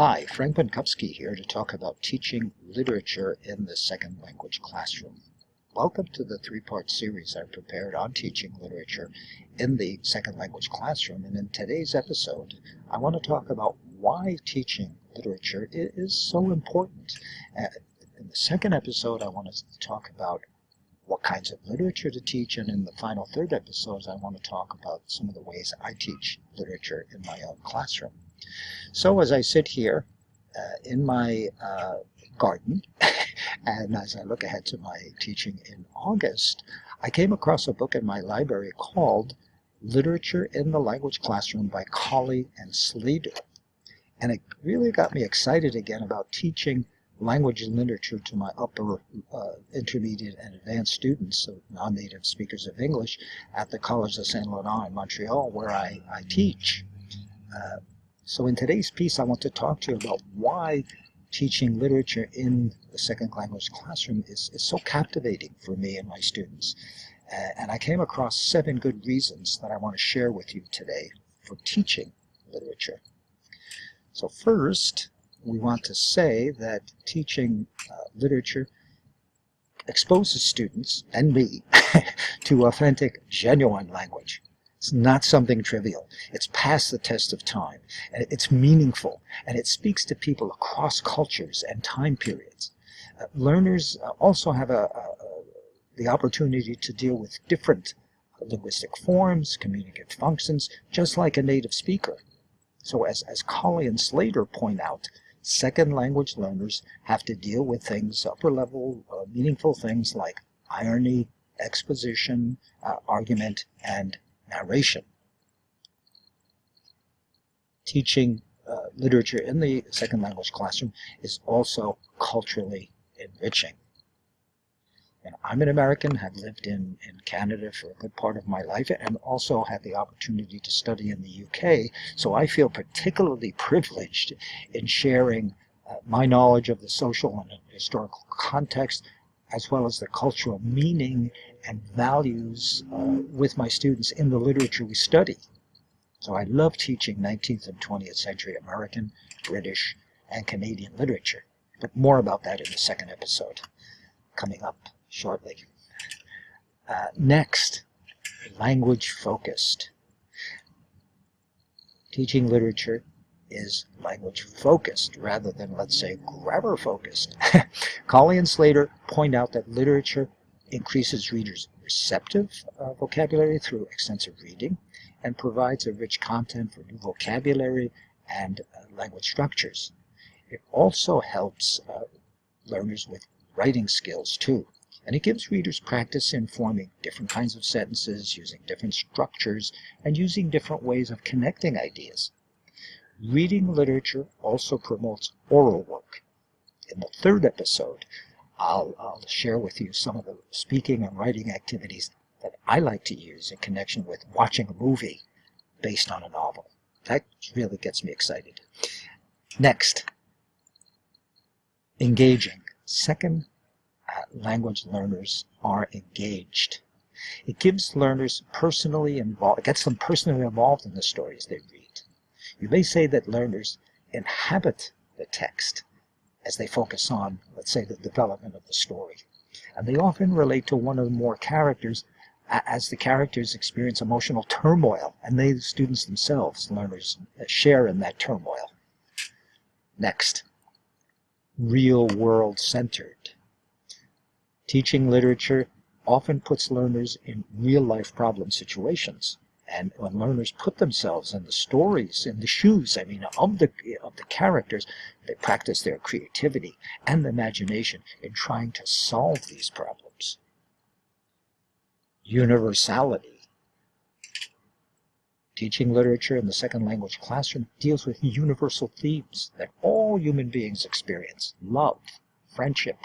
Hi, Frank Pankowski here to talk about teaching literature in the second language classroom. Welcome to the three-part series I prepared on teaching literature in the second language classroom. And in today's episode, I want to talk about why teaching literature is so important. In the second episode, I want to talk about what kinds of literature to teach, and in the final third episodes, I want to talk about some of the ways I teach literature in my own classroom. So as I sit here in my garden, and as I look ahead to my teaching in August, I came across a book in my library called Literature in the Language Classroom by Colley and Slater. And it really got me excited again about teaching language and literature to my upper, intermediate, and advanced students, so non-native speakers of English, at the College of Saint Laurent in Montreal, where I teach. So in today's piece, I want to talk to you about why teaching literature in the second language classroom is so captivating for me and my students. And I came across 7 good reasons that I want to share with you today for teaching literature. So first, we want to say that teaching literature exposes students, and me, to authentic, genuine language. It's not something trivial. It's past the test of time, and it's meaningful, and it speaks to people across cultures and time periods. Learners also have the opportunity to deal with different linguistic forms, communicative functions, just like a native speaker. So as Colley and Slater point out, second language learners have to deal with things, upper level, meaningful things like irony, exposition, argument, and narration. Teaching literature in the second language classroom is also culturally enriching. And I'm an American, have lived in Canada for a good part of my life, and also had the opportunity to study in the UK, so I feel particularly privileged in sharing my knowledge of the social and historical context, as well as the cultural meaning and values with my students in the literature we study. So I love teaching 19th and 20th century American, British, and Canadian literature. But more about that in the second episode, coming up shortly. Next, language focused. Teaching literature is language focused rather than, let's say, grammar focused. Colley and Slater point out that literature increases readers' receptive vocabulary through extensive reading and provides a rich content for new vocabulary and language structures. It also helps learners with writing skills too, and it gives readers practice in forming different kinds of sentences, using different structures, and using different ways of connecting ideas. Reading literature also promotes oral work. In the third episode, I'll share with you some of the speaking and writing activities that I like to use in connection with watching a movie based on a novel. That really gets me excited. Next, engaging. Second language learners are engaged. It gives learners personally involved, it gets them personally involved in the stories they read. You may say that learners inhabit the text as they focus on, let's say, the development of the story. And they often relate to one or more characters as the characters experience emotional turmoil, and they, the students themselves, learners, share in that turmoil. Next, real-world centered. Teaching literature often puts learners in real-life problem situations. And when learners put themselves in the stories, in the shoes, of the characters, they practice their creativity and imagination in trying to solve these problems. Universality. Teaching literature in the second language classroom deals with universal themes that all human beings experience. Love, friendship,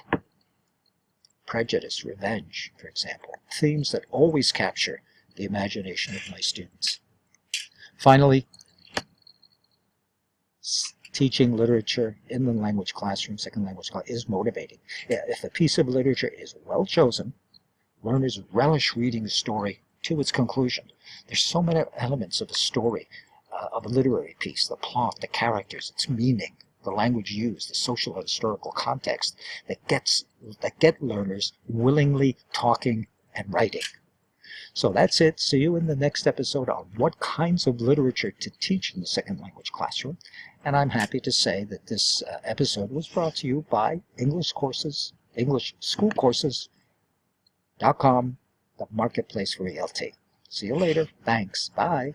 prejudice, revenge, for example. Themes that always capture the imagination of my students. Finally, teaching literature in the language classroom, second language class, is motivating. If a piece of literature is well chosen, learners relish reading the story to its conclusion. There's so many elements of a story, of a literary piece, the plot, the characters, its meaning, the language used, the social and historical context that get learners willingly talking and writing. So that's it. See you in the next episode on what kinds of literature to teach in the second language classroom. And I'm happy to say that this episode was brought to you by EnglishSchoolCourses.com, the marketplace for ELT. See you later. Thanks. Bye.